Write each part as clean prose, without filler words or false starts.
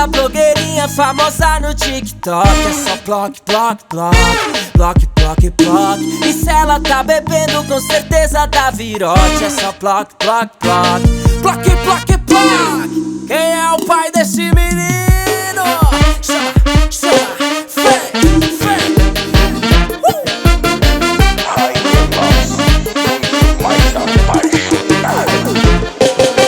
toda blogueirinha famosa no TikTok. É só block, block, block, block, block, block. E se ela tá bebendo, com certeza dá virote. É só block, block, block, block, block, block. Quem é o pai desse menino? Chama, chama, vem, vem. Ai, nossa, mais apaixonado.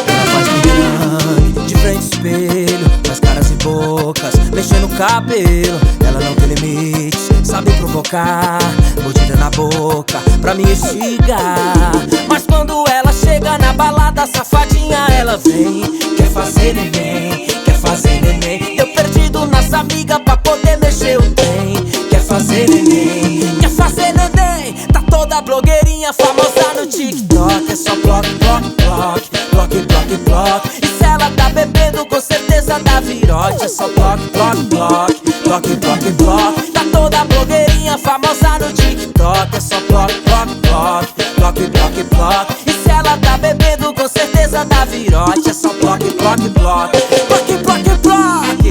Ela faz bumerangue de frente ao espelho, faz caras e bocas, mexendo no cabelo. Ela não tem limites, sabe provocar, mordida na boca pra me instigar. Mas quando ela chega na balada, safadinha, ela vem. Quer fazer neném, quer fazer neném. Eu perdido nas amigas pra poder mexer o trem. Quer fazer neném, quer fazer neném. Tá toda blogueirinha famosa no TikTok. É só block, block, block, block, block, block. E se ela tá bebendo, com certeza dá virote. É só block, block, block, block, block, block. Tá toda blogueirinha famosa no TikTok. É só block, block, block, block, block, block. E se ela tá bebendo, com certeza dá virote. É só block, block, block, block, block, block.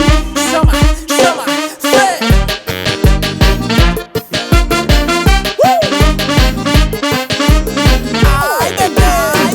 Chama, chama, vem. Ai, bebê, ai,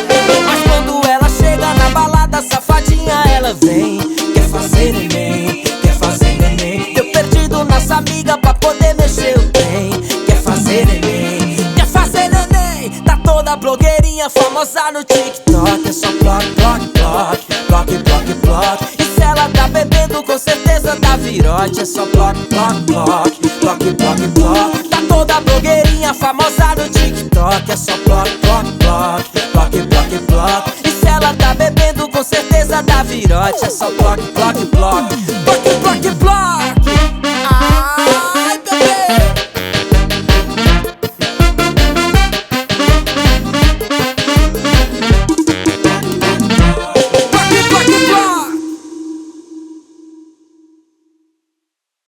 bebê. Mas quando ela chega na balada, safadinha, ela vem. Quer fazer neném, quer fazer neném. Eu perdido nas amigas pra poder mexer o trem. Quer fazer neném, quer fazer neném. Tá toda blogueirinha famosa no TikTok. É só block, block, block, block, block, block. E se ela tá bebendo, com certeza dá virote. É só block, block, block, block, block, block. Tá toda blogueirinha famosa no TikTok. É só block, block, block, block, block, block. E se ela tá bebendo, com certeza dá virote. É só block, block, block,